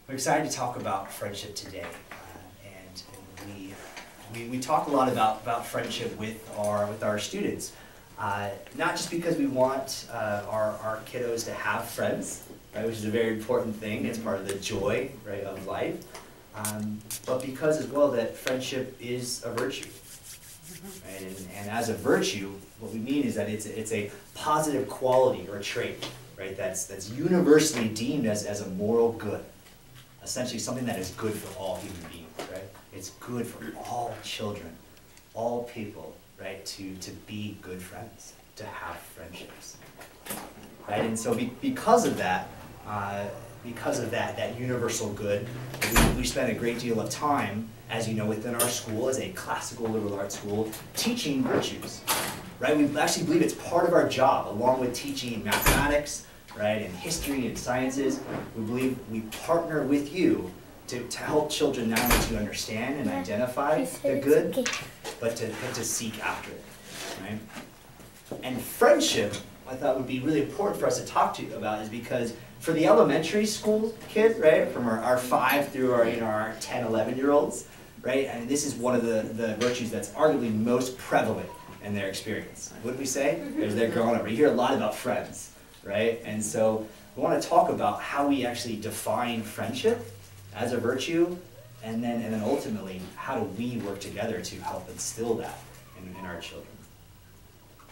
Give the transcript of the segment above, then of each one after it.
I'm excited to talk about friendship today, and we talk a lot about friendship with our students, not just because we want our kiddos to have friends, right, which is a very important thing. It's part of the joy, right, of life, but because as well that friendship is a virtue, right? And as a virtue, what we mean is that it's a positive quality or a trait, right, that's universally deemed as a moral good. Essentially something that is good for all human beings, right? It's good for all children, all people, right, to be good friends, to have friendships, right? And so because of that universal good, we spend a great deal of time, as you know, within our school, as a classical liberal arts school, teaching virtues, right? We actually believe it's part of our job, along with teaching mathematics, right, and history and sciences. We believe we partner with you to help children not only to understand and identify the good, but to seek after it, right? And friendship, I thought would be really important for us to talk to you about, is because for the elementary school kid, right, from our 5 through our 10, 11-year-olds, right, and this is one of the virtues that's arguably most prevalent in their experience. Wouldn't we say? As they're growing up, you hear a lot about friends, right? And so we want to talk about how we actually define friendship as a virtue, and then ultimately how do we work together to help instill that in our children.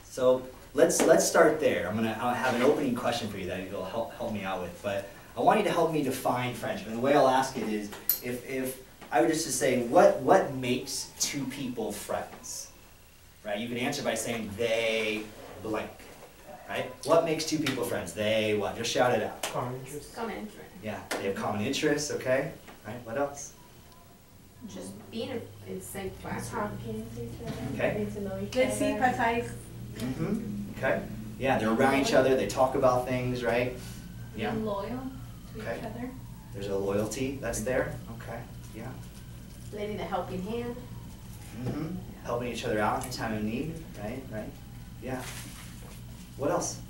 So let's start there. I'll have an opening question for you that you'll help me out with, but I want you to help me define friendship. And the way I'll ask it is, if I were just to say, what makes two people friends? Right? You can answer by saying they blank. Right? What makes two people friends? They what? Just shout it out. Common interests. Common interest. Yeah, they have common interests, okay? Right, what else? Just being in the same classroom. Talking to each other. Okay. Getting to know each They other. sympathize. Okay. Yeah, they're around each other, they talk about things, right? Yeah. Being loyal to Okay. each other. There's a loyalty that's there. Okay. Yeah. Lending a helping hand. Helping each other out in time of need, right? Right. Yeah. What else?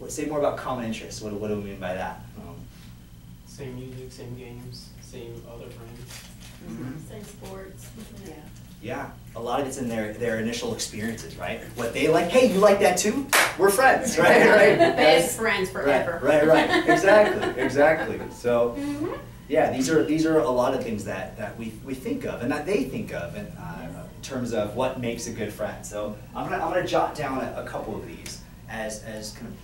Say more about common interests. What do we mean by that? Same music, same games, same other friends. Same sports. Yeah. Yeah, a lot of it's in their initial experiences, right? What they like, hey, you like that too? We're friends, right? Right. Best friends forever. Right. Exactly. So, yeah, these are a lot of things that we think of and that they think of in terms of what makes a good friend. So I'm gonna jot down a couple of these as kind of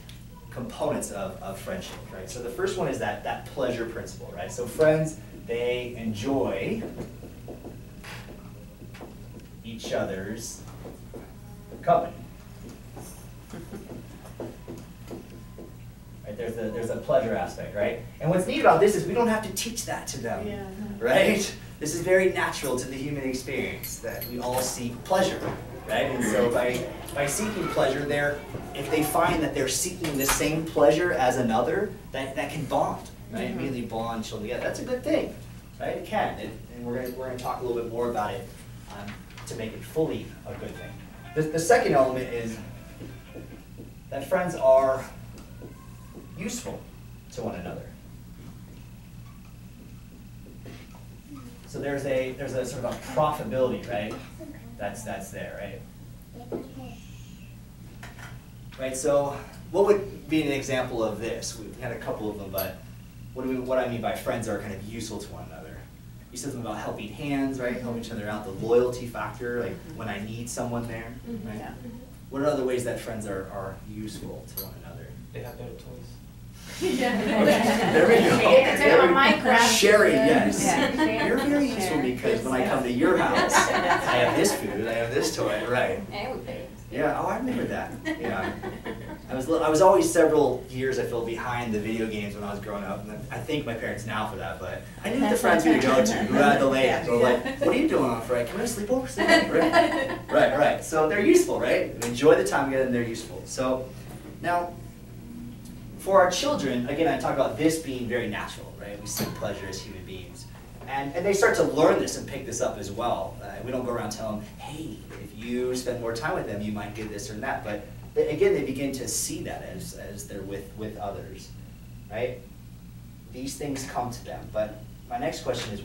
components of friendship, right? So the first one is that pleasure principle, right? So friends, they enjoy each other's company. Right? There's a pleasure aspect, right? And what's neat about this is we don't have to teach that to them, right? This is very natural to the human experience that we all seek pleasure, right? And so by seeking pleasure, if they find that they're seeking the same pleasure as another, that can bond, right? Immediately bond children together. That's a good thing, right? It can, and we're gonna talk a little bit more about it to make it fully a good thing. The second element is that friends are useful to one another. So there's a sort of a profitability, right? That's there, right? Right. So what would be an example of this? We had a couple of them, but what I mean by friends are kind of useful to one another. You said something about helping hands, right? Helping each other out, the loyalty factor, like when I need someone there, right? Yeah. What are other ways that friends are useful to one another? They have better toys. There we go. There we go. Sharing, yes. Yeah. You're very useful because when I come to your house, I have this food, I have this toy, right? And we pay. Yeah, I remember that. Yeah. I was always several years, I feel, behind the video games when I was growing up. And I thank my parents now for that, but I knew the friends we would go to who had the land. So like, what are you doing on Friday? Can we sleep over? Right. So they're useful, right? We enjoy the time together and they're useful. So now, for our children, again, I talk about this being very natural, right? We seek pleasure as human beings. And they start to learn this and pick this up as well. We don't go around telling them, hey, if you spend more time with them, you might get this or that. But again, they begin to see that as they're with others, right? these things come to them. But my next question is,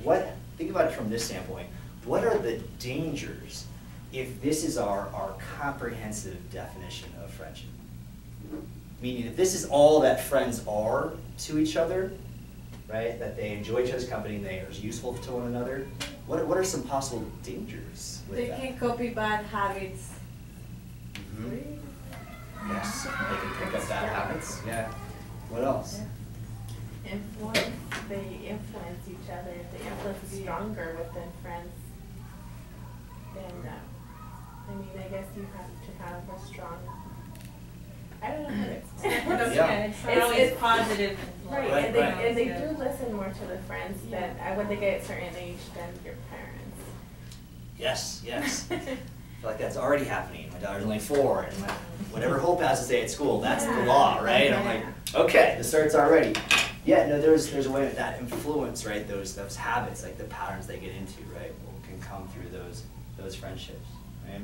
think about it from this standpoint. What are the dangers if this is our comprehensive definition of friendship? Meaning, if this is all that friends are to each other, right? That they enjoy each other's company and they are useful to one another. What are some possible dangers with They that? can copy bad habits. Mhm. Yes, they can pick up bad habits. Yeah. What else? Influence, they influence each other. The influence is stronger within friends. And, I mean, I guess you have to have a strong, I don't know how to explain. Yeah. It's not always positive. Right, Right, and right. they do listen more to the friends than when they get a certain age than your parents. Yes, yes. I feel like that's already happening. My daughter's only 4, and whatever Hope has to say at school, that's the law, right? And I'm like, okay, this starts already. Yeah, no, there's a way that influence, right? Those habits, like the patterns they get into, right, can come through those friendships, right?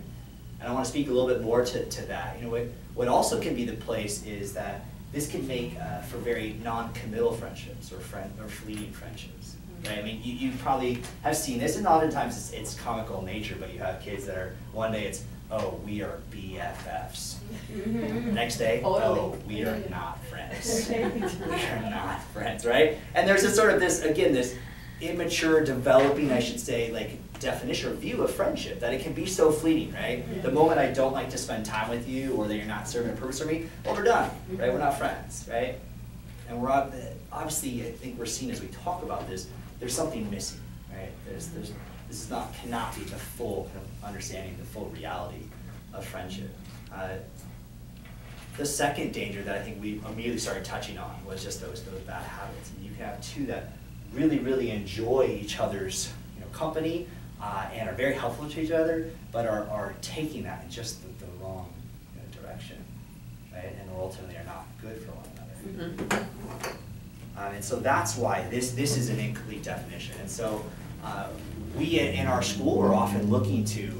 And I want to speak a little bit more to that. You know, what also can be the place is that this can make for very non-committal friendships or fleeting friendships, right? I mean, you probably have seen this, and oftentimes it's comical in nature, but you have kids that are, one day it's, oh, we are BFFs. Next day, oh, we are not friends. We are not friends, right? And there's this sort of this immature, developing, I should say, like definition or view of friendship, that it can be so fleeting, right? Yeah. The moment I don't like to spend time with you, or that you're not serving a purpose for me, well, we're done, right? We're not friends, right? And we're obviously, I think we're seeing as we talk about this, there's something missing, right? Cannot be the full kind of understanding, the full reality of friendship. The second danger that I think we immediately started touching on was just those bad habits. And you can have two that really, really enjoy each other's company and are very helpful to each other, but are taking that in just the wrong direction, right? And ultimately are not good for one another. And so that's why this is an incomplete definition. And so we in our school are often looking to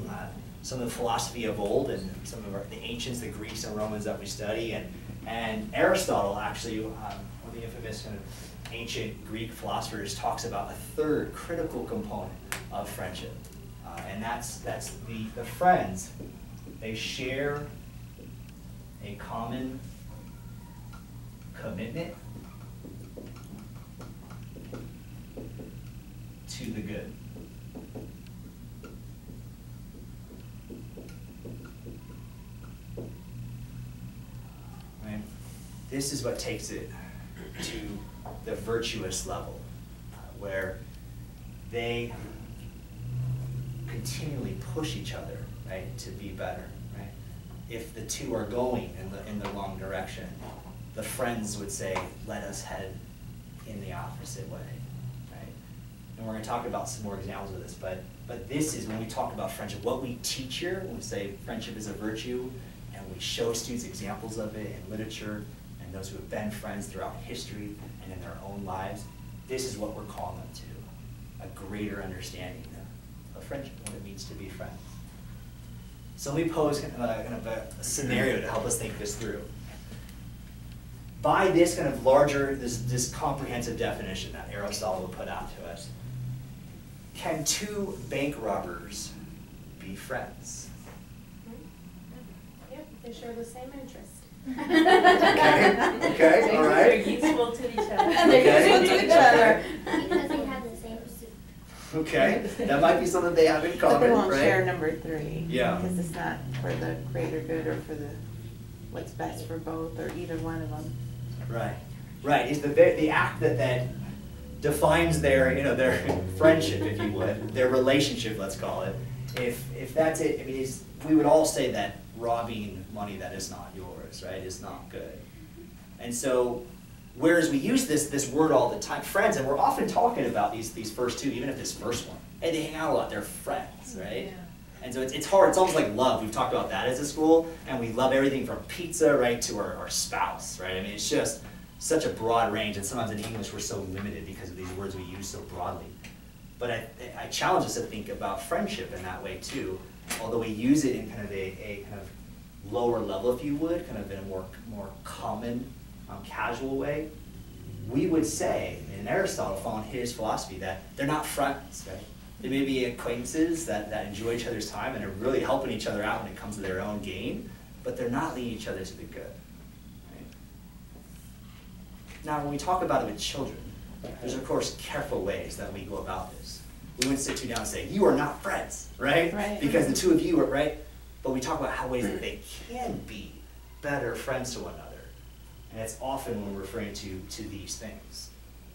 some of the philosophy of old and some of the ancients, the Greeks and Romans that we study, and Aristotle actually, one of the infamous kind of ancient Greek philosophers, talks about a third critical component of friendship, and that's the friends. They share a common commitment to the good. Right? This is what takes it to the virtuous level, where they continually push each other, right, to be better, right? If the two are going in the wrong direction, the friends would say, let us head in the opposite way, right? And we're going to talk about some more examples of this, but this is when we talk about friendship, what we teach here, when we say friendship is a virtue, and we show students examples of it in literature, and those who have been friends throughout history and in their own lives, this is what we're calling them to, a greater understanding of friendship, what it means to be friends. So let me pose kind of a scenario to help us think this through. By this kind of larger, this comprehensive definition that Aristotle put out to us, can two bank robbers be friends? Yep, they share the same interest. Okay, all right. They're useful to each other. They're useful to each other. Because they have the same pursuit. Okay, that might be something they have in But common, they won't right? share number 3. Yeah. Because it's not for the greater good or for what's best for both or either one of them. Right, right. Is the act that defines their their friendship, if you would, their relationship, let's call it. If that's it, I mean, we would all say that robbing money that is not yours, right, is not good. And so, whereas we use this word all the time, friends, and we're often talking about these first two, even if this first one, hey, they hang out a lot, they're friends, right? Yeah. And so it's hard, it's almost like love. We've talked about that as a school, and we love everything from pizza, right, to our spouse, right? I mean, it's just such a broad range, and sometimes in English we're so limited because of these words we use so broadly. But I challenge us to think about friendship in that way too, although we use it in kind of a kind of lower level, if you would, kind of in a more common, casual way. We would say, in Aristotle, following his philosophy, that they're not friends, right? They may be acquaintances that enjoy each other's time and are really helping each other out when it comes to their own gain, but they're not leading each other to the good. Right? Now, when we talk about it with children, there's of course careful ways that we go about this. We wouldn't sit you down and say, you are not friends, right? Right. Because the two of you are, right? But we talk about how ways that they can be better friends to one another. And it's often when we're referring to these things.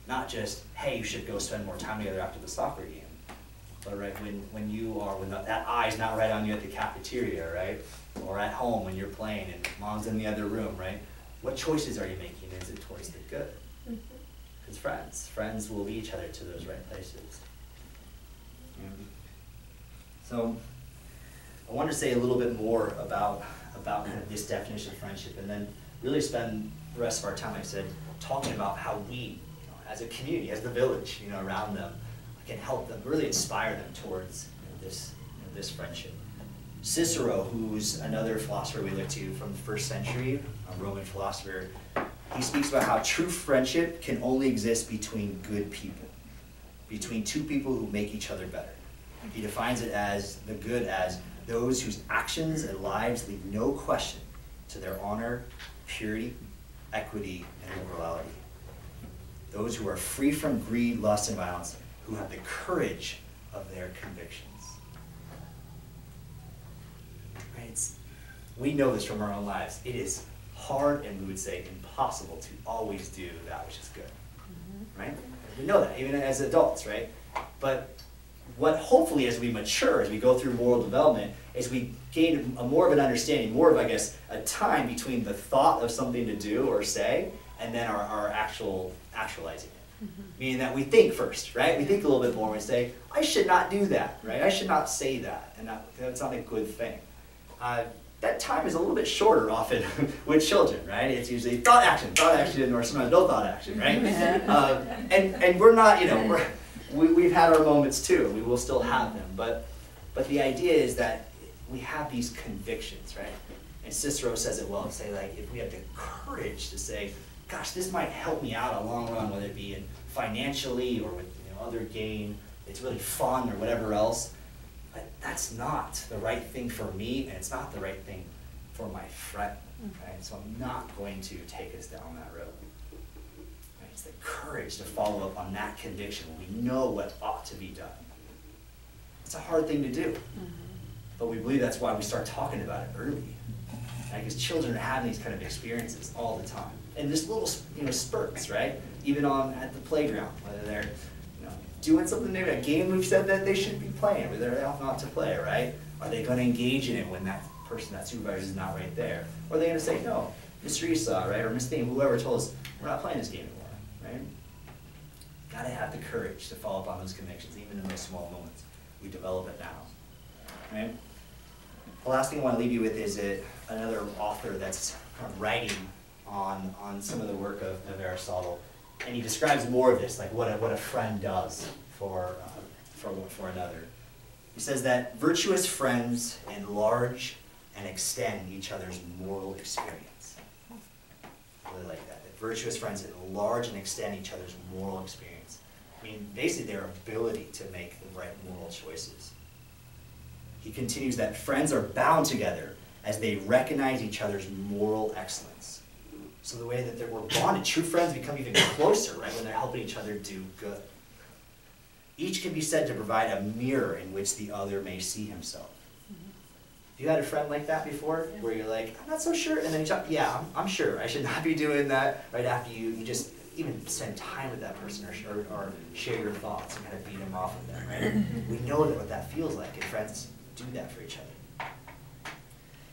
Not just, hey, you should go spend more time together after the soccer game. But right, when that eye's not right on you at the cafeteria, right? Or at home when you're playing and mom's in the other room, right? What choices are you making? Is it towards the good? Because friends will lead each other to those right places. So I want to say a little bit more about kind of this definition of friendship, and then really spend the rest of our time, like I said, talking about how we, as a community, as the village, around them, can help them, really inspire them towards this friendship. Cicero, who's another philosopher we look to from the 1st century, a Roman philosopher, he speaks about how true friendship can only exist between good people, between two people who make each other better. He defines it as the good as those whose actions and lives leave no question to their honor, purity, equity, and morality. Those who are free from greed, lust, and violence, who have the courage of their convictions. Right? We know this from our own lives. It is hard, and we would say impossible, to always do that which is good. Right? We know that, even as adults, right? But what hopefully as we mature, as we go through moral development, is we gain more of an understanding, more of, I guess, a time between the thought of something to do or say, and then our actualizing it. Meaning that we think first, right? We think a little bit more and we say, I should not do that, right? I should not say that, and that's not a good thing. That time is a little bit shorter often with children, right? It's usually thought action, or sometimes no thought action, right? And we're not, we've had our moments too. We will still have them, but the idea is that we have these convictions, right? And Cicero says it well, say like, if we have the courage to say, gosh, this might help me out a long run, whether it be financially or with other gain, it's really fun or whatever else, but that's not the right thing for me, and it's not the right thing for my friend, right? So I'm not going to take us down that road. Right? It's the courage to follow up on that conviction when we know what ought to be done. It's a hard thing to do, but we believe that's why we start talking about it early. Because children are having these kind of experiences all the time. And just little spurts, right? Even at the playground, whether they're doing something new, a game we've said that they should be playing, whether they're off not to play, right? Are they going to engage in it when that person, that supervisor is not right there? Or are they going to say, no, Mr. Esau, right? Or Miss Theme, whoever told us, we're not playing this game anymore, right? Got to have the courage to follow up on those convictions, even in those small moments. We develop it now, right? The last thing I want to leave you with is another author that's writing on some of the work of Aristotle, and he describes more of this, like what a friend does for another. He says that virtuous friends enlarge and extend each other's moral experience. I really like that. That virtuous friends enlarge and extend each other's moral experience. I mean, basically their ability to make the right moral choices. He continues that friends are bound together as they recognize each other's moral excellence. So the way that we're bonded, true friends become even closer, right, when they're helping each other do good. Each can be said to provide a mirror in which the other may see himself. Have you had a friend like that before, where you're like, I'm not so sure, and then you talk, yeah, I'm sure, I should not be doing that, right after you just even spend time with that person or share your thoughts and kind of beat them off of them, right? We know what that feels like, and friends do that for each other.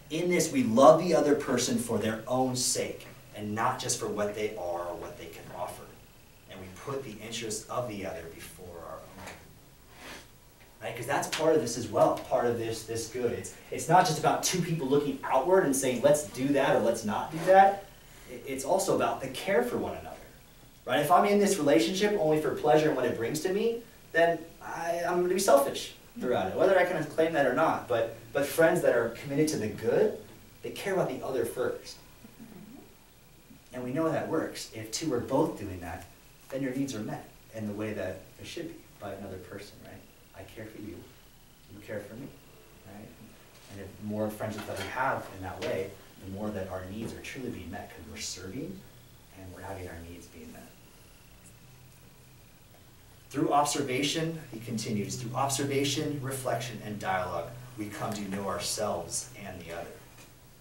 In this, we love the other person for their own sake, and not just for what they are or what they can offer. And we put the interests of the other before our own. Right? Because that's part of this as well, part of this good. It's not just about two people looking outward and saying, let's do that or let's not do that. It's also about the care for one another. Right? If I'm in this relationship only for pleasure and what it brings to me, then I'm going to be selfish throughout it, whether I can claim that or not. But friends that are committed to the good, they care about the other first. And we know that works. If two are both doing that, then your needs are met in the way that it should be by another person, right? I care for you, you care for me, right? And if more friendships that we have in that way, the more that our needs are truly being met because we're serving and we're having our needs being met. Through observation, he continues, through observation, reflection, and dialogue, we come to know ourselves and the other.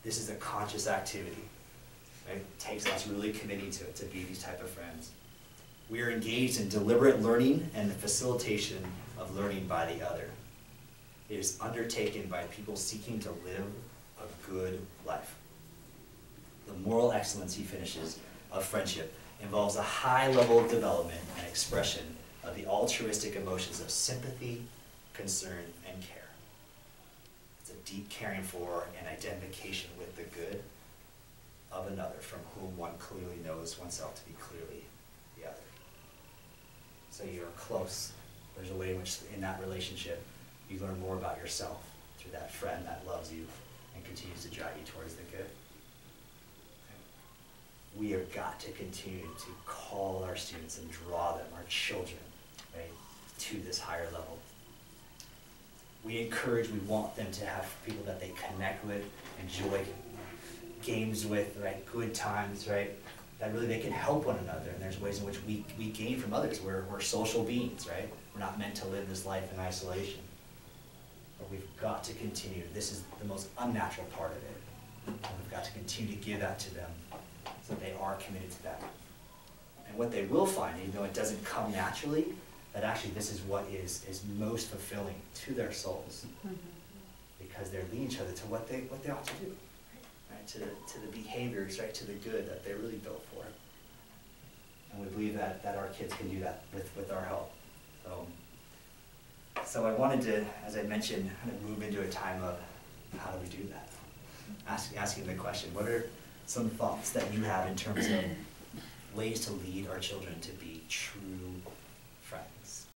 This is a conscious activity. Right? It takes us really committing to it, to be these type of friends. We are engaged in deliberate learning and the facilitation of learning by the other. It is undertaken by people seeking to live a good life. The moral excellence, he finishes, of friendship involves a high level of development and expression of the altruistic emotions of sympathy, concern, and care. It's a deep caring for and identification with the good of another from whom one clearly knows oneself to be clearly the other. So you're close. There's a way in which in that relationship you learn more about yourself through that friend that loves you and continues to drive you towards the good. We have got to continue to call our students and draw them, our children, right, to this higher level. We encourage, we want them to have people that they connect with, enjoy games with, right, good times, right, that really they can help one another. And there's ways in which we gain from others. We're social beings, right? We're not meant to live this life in isolation. But we've got to continue. This is the most unnatural part of it. And we've got to continue to give that to them so that they are committed to that. And what they will find, even though it doesn't come naturally, that actually this is what is most fulfilling to their souls. Because they're leading each other to what they ought to do. Right? To the behaviors, right, to the good that they're really built for. And we believe that our kids can do that with our help. So I wanted to, as I mentioned, kind of move into a time of how do we do that? Asking the question, what are some thoughts that you have in terms of ways to lead our children to be true friends?